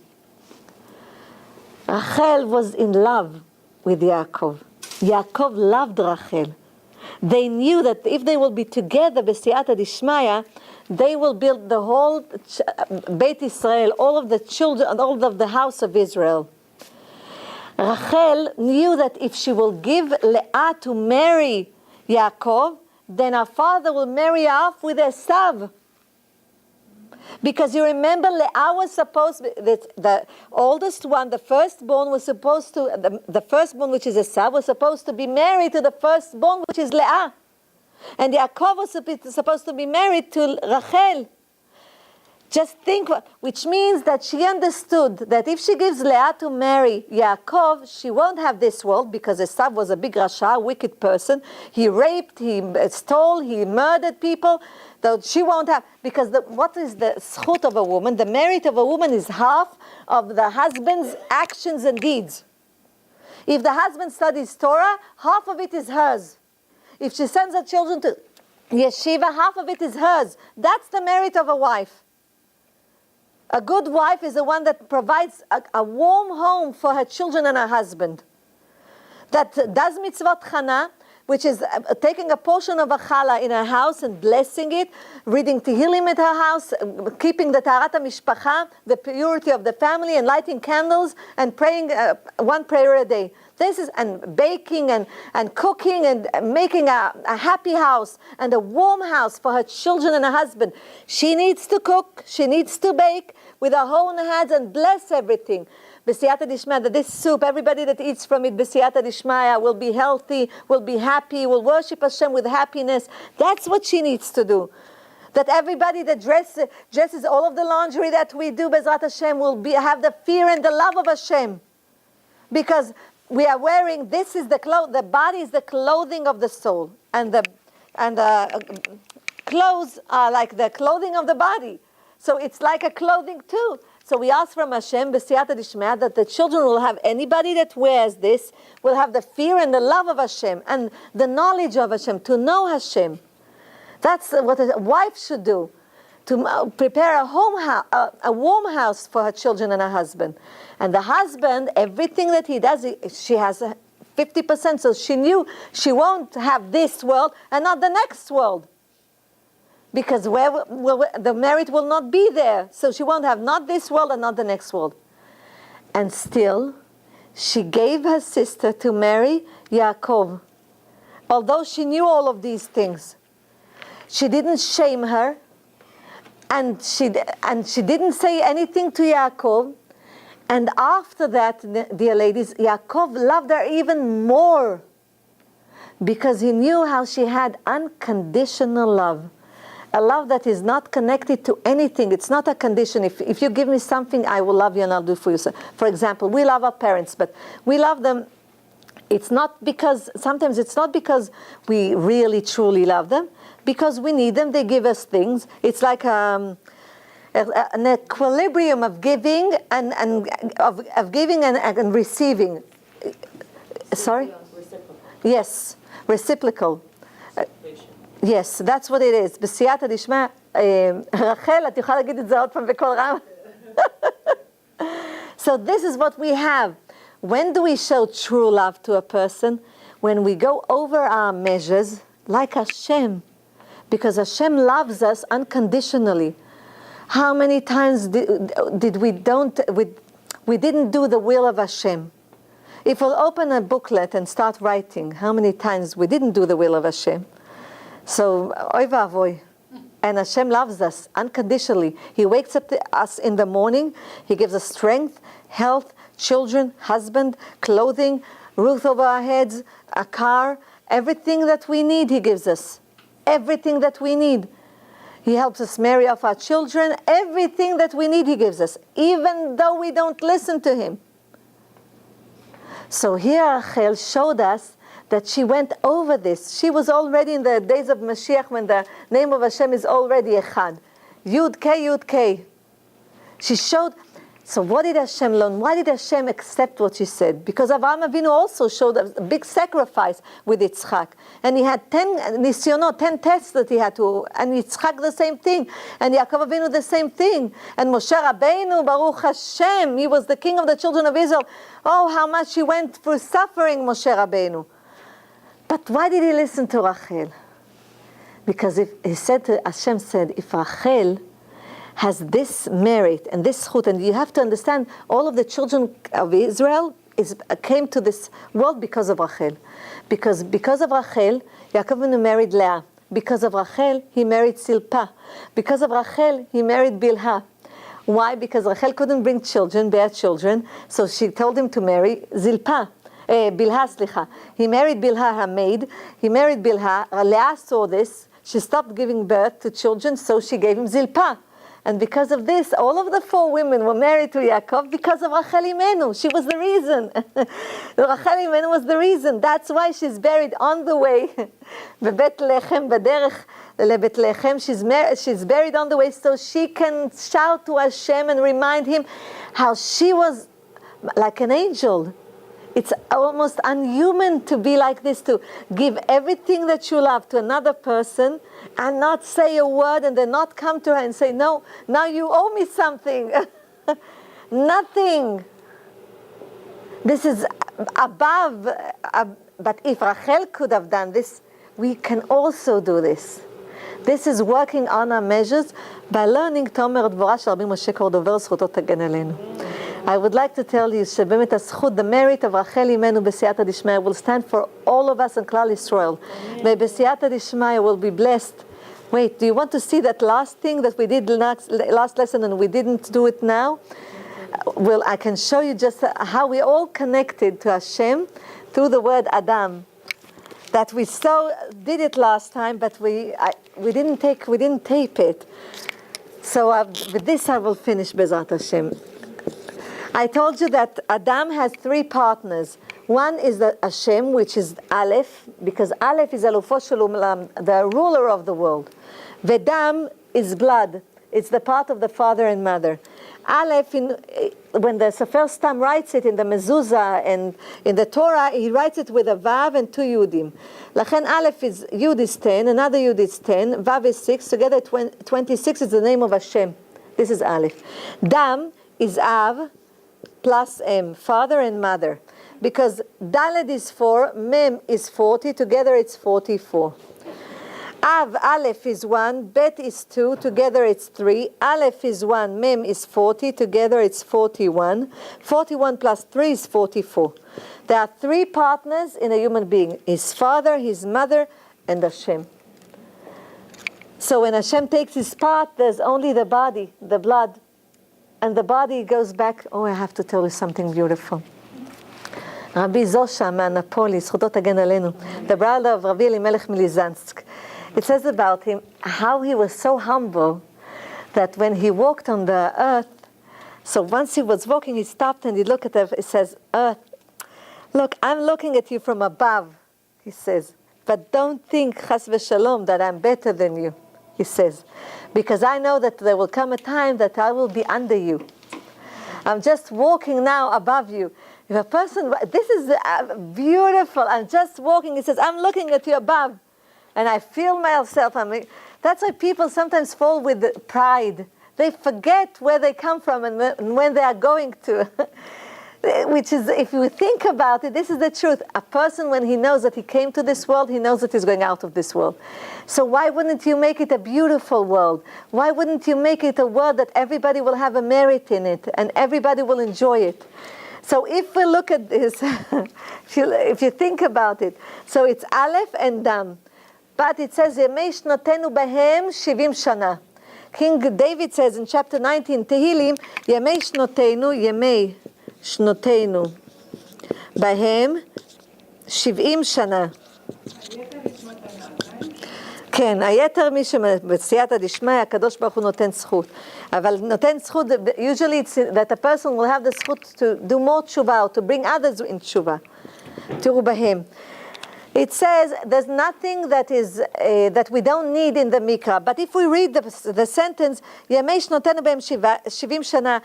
Speaker 2: Rachel was in love with Yaakov. Yaakov loved Rachel. They knew that if they will be together, b'siyata dishmaya, they will build the whole Beit Israel, all of the children, all of the house of Israel. Rachel knew that if she will give Leah to marry Yaakov, then her father will marry her off with Esav. Because you remember, Leah was supposed, the oldest one, the firstborn, was supposed to, the firstborn, which is Esav, was supposed to be married to the firstborn, which is Leah. And Yaakov was supposed to be married to Rachel. Just think, which means that she understood that if she gives Leah to marry Yaakov, she won't have this world, because Esav was a big rasha, wicked person. He raped, he stole, he murdered people. Though she won't have, because what is the zchut of a woman? The merit of a woman is half of the husband's actions and deeds. If the husband studies Torah, half of it is hers. If she sends her children to yeshiva, half of it is hers. That's the merit of a wife. A good wife is the one that provides a warm home for her children and her husband. That does mitzvot chana, which is taking a portion of a challah in her house and blessing it, reading Tehillim at her house, keeping the taharat mishpacha, the purity of the family, and lighting candles and praying one prayer a day. This is, and baking and cooking and making a happy house and a warm house for her children and her husband. She needs to cook, she needs to bake with her own hands and bless everything. B'siyata dishmaya, that this soup, everybody that eats from it, b'siyata dishmaya, will be healthy, will be happy, will worship Hashem with happiness. That's what she needs to do. That everybody that dresses all of the laundry that we do, Bezrat Hashem, will have the fear and the love of Hashem. Because we are wearing, this is the body is the clothing of the soul. And the clothes are like the clothing of the body. So it's like a clothing too. So we ask from Hashem, b'siyata dishmaya, that the children will have, anybody that wears this, will have the fear and the love of Hashem, and the knowledge of Hashem, to know Hashem. That's what a wife should do, to prepare a warm house for her children and her husband. And the husband, everything that he does, she has 50%, so she knew she won't have this world and not the next world. Because the merit will not be there. So she won't have not this world and not the next world. And still, she gave her sister to marry Yaakov. although she knew all of these things, she didn't shame her, and she didn't say anything to Yaakov. And after that, dear ladies, Yaakov loved her even more, because he knew how she had unconditional love. A love that is not connected to anything. It's not a condition. If you give me something, I will love you and I'll do it for you. So, for example, we love our parents, but we love them. It's not because, sometimes it's not because we really truly love them, because we need them. They give us things. It's like an equilibrium of giving and receiving. Sorry?
Speaker 1: Reciprocal.
Speaker 2: Yes, reciprocal. Yes, that's what it is. בסייעתא דשמיא, רחל, את יכולה להגיד את זה עוד פעם בקול רם? So this is what we have. When do we show true love to a person? When we go over our measures, like Hashem. Because Hashem loves us unconditionally. How many times did we didn't do the will of Hashem? If we'll open a booklet and start writing, how many times we didn't do the will of Hashem? So, oy vavoy. And Hashem loves us unconditionally. He wakes up us in the morning. He gives us strength, health, children, husband, clothing, roof over our heads, a car. Everything that we need, He gives us. Everything that we need. He helps us marry off our children. Everything that we need, He gives us, even though we don't listen to Him. So here Rachel showed us that she went over this. She was already in the days of Mashiach, when the name of Hashem is already Echad. Yud Kei, Yud Kei. She showed. So what did Hashem learn? Why did Hashem accept what she said? Because Avraham Avinu also showed a big sacrifice with Yitzchak. And he had 10 nisyonot, 10 tests that he had to, and Yitzchak the same thing, and Yaakov Avinu the same thing, and Moshe Rabbeinu, Baruch Hashem, he was the king of the children of Israel. Oh, how much he went through suffering, Moshe Rabbeinu. But why did he listen to Rachel? Because Hashem said, if Rachel has this merit and this zchut, and you have to understand, all of the children of Israel came to this world because of Rachel. Because of Rachel, Yaakov Avinu married Leah. Because of Rachel, he married Silpah. Because of Rachel, he married Bilhah. Why? Because Rachel couldn't bring children, bear children, so she told him to marry Bilhah. He married Bilhah, her maid. He married Bilhah. Leah saw this. She stopped giving birth to children, so she gave him Zilpah. And because of this, all of the 4 women were married to Yaakov because of Rachel Imenu. She was the reason. Rachel Imenu was the reason. That's why she's buried on the way. בבית לחם, בדרך לבית לחם, she's buried on the way so she can shout to Hashem and remind Him how she was like an angel. It's almost unhuman to be like this, to give everything that you love to another person and not say a word, and then not come to her and say, no, now you owe me something. Nothing. This is above. But if Rachel could have done this, we can also do this. This is working on our measures by learning תומר דבורה של רבי משה קורדובר, זכותו תגן עלינו. I would like to tell you שבאמת הזכות, the merit of רחל אימנו בסייעתא דשמיא will stand for all of us in כלל ישראל. ובסייעתא דשמיא will be blessed. Wait, do you want to see that last thing that we did last lesson and we didn't do it now? Well, I can show you just how we all connected to Hashem through the word Adam. That we did it last time, but we didn't tape it. So with this I will finish Bezrat Hashem. I told you that Adam has 3 partners. One is the Hashem, which is Aleph, because Aleph is Alufo Shel Ulam, the ruler of the world. Vedam is blood. It's the part of the father and mother. Aleph, when the Sefer Stam writes it in the Mezuzah and in the Torah, he writes it with a Vav and 2 Yudim. Lachen Aleph is Yud is 10, another Yud is 10, Vav is 6, together 26 is the name of Hashem. This is Aleph. Dam is Av plus M, father and mother. Because Daled is 4, Mem is 40, together it's 44. Av, Aleph is 1, Bet is 2, together it's 3. Aleph is 1, Mem is 40, together it's 41. 41 plus 3 is 44. There are 3 partners in a human being: his father, his mother, and Hashem. So when Hashem takes his part, there's only the body, the blood. And the body goes back. Oh, I have to tell you something beautiful. Rabbi Zosha מהנפולי, זכותו תגן עלינו, the brother of Rabbi Elimelech Milizansk. It says about him how he was so humble that when he walked on the earth, so once he was walking, he stopped and he looked at it. It says, "Earth, look, I'm looking at you from above," he says, "but don't think, chas v'shalom, that I'm better than you," he says, "because I know that there will come a time that I will be under you. I'm just walking now above you." If a person, this is beautiful, I'm just walking, he says, I'm looking at you above, and I feel myself. That's why people sometimes fall with pride. They forget where they come from and when they are going to. Which is, if you think about it, this is the truth. A person, when he knows that he came to this world, he knows that he's going out of this world. So why wouldn't you make it a beautiful world? Why wouldn't you make it a world that everybody will have a merit in it and everybody will enjoy it? So if we look at this, if you think about it, so it's Aleph and Dam. But it says, Yemei shnotenu behem 70 shana. King David says in chapter 19, Tehillim, Yemei shnotenu behem 70 shana. כן, היתר מי שבסייעתא דשמיא, הקדוש ברוך הוא נותן זכות. אבל נותן זכות, usually it's that a person will have the זכות to do more tshuva, or to bring others in tshuva. תראו בהם. It says there's nothing that is that we don't need in the Mikra. But if we read the sentence, ימי שנותינו בהם 70 שנה,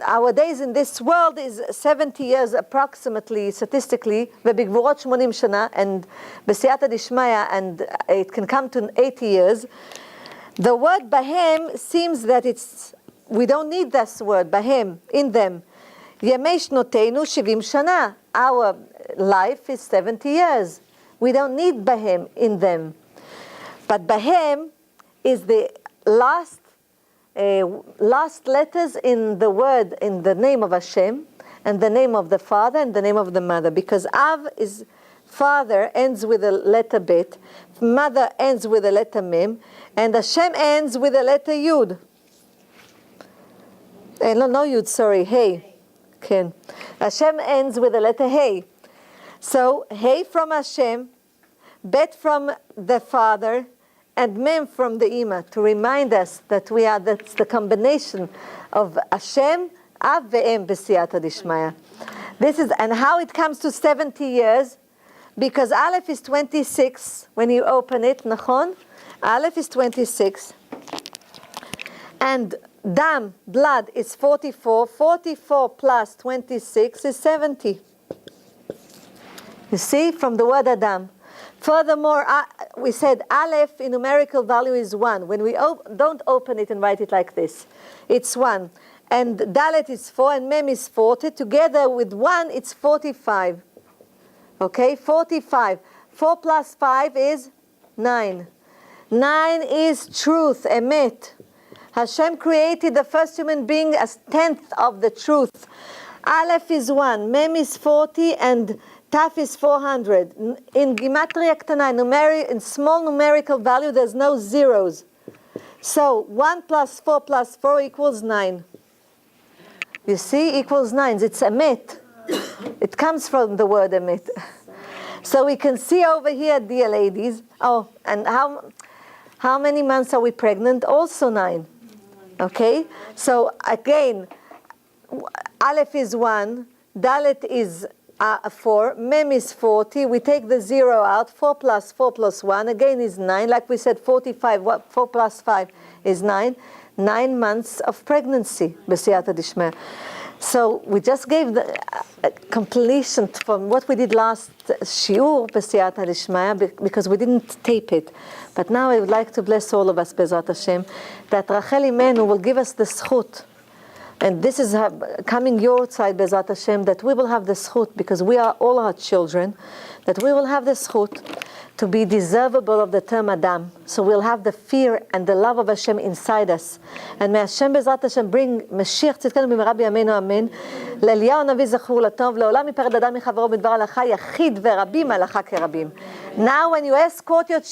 Speaker 2: our days in this world is 70 years approximately, statistically, ובגבורות 80 שנה, and בסייעתא דשמיא, and it can come to 80 years. The word bahem seems that we don't need this word, bahem, in them. ימי שנותינו 70 שנה. Our life is 70 years. We don't need bahem in them. But bahem is the last letters in the word, in the name of Hashem, and the name of the father, and the name of the mother. Because Av is father, ends with a letter Bet, mother ends with a letter Mem, and Hashem ends with a letter Yud. No Yud, sorry, Hey. Ken. Hashem ends with the letter Hey. So Hey from Hashem, Bet from the father, and Mem from the Ima, to remind us that that's the combination of Hashem, Av ve'em b'siyata dishmaya. This is, and how it comes to 70 years, because Aleph is 26, when you open it, Nachon? Aleph is 26, and Dam, blood, is 44. 44 plus 26 is 70. You see, from the word Adam. Furthermore, we said Aleph in numerical value is 1. When we don't open it and write it like this, it's 1. And Dalet is 4, and Mem is 40. Together with 1, it's 45. Okay, 45. 4 plus 5 is 9. 9 is truth, emet. Hashem created the first human being as 10th of the truth. Aleph is 1, Mem is 40, and Taf is 400. In Gematria Ktana, in small numerical value, there's no zeros. So 1 plus 4 equals 9. You see, equals 9. It's emet. It comes from the word emet. So we can see over here, dear ladies. Oh, and how many months are we pregnant? Also 9. Okay? So again, Aleph is 1, Dalet is 4, Mem is 40. We take the 0 out. 4 plus 1 again is 9. Like we said, 45. 4 plus 5 is 9. 9 months of pregnancy. B'siyata dishmeh. So we just gave the completion from what we did last shiur b'siyata dishmeh, because we didn't tape it. But now I would like to bless all of us, Bezrat Hashem, that Rachel Imenu will give us the zchut. And this is coming your side, Bezrat Hashem, that we will have the zchut, because we are all our children, that we will have the zchut to be deservable of the term Adam. So we'll have the fear and the love of Hashem inside us. And may Hashem Bezrat Hashem bring Mashiach tzidkenu b'mehera b'yameinu amen. לאליהו הנביא זכור לטוב, לעולם ייפרד אדם מחברו בדבר הלכה, יחיד ורבים הלכה כרבים. Now when you escort your children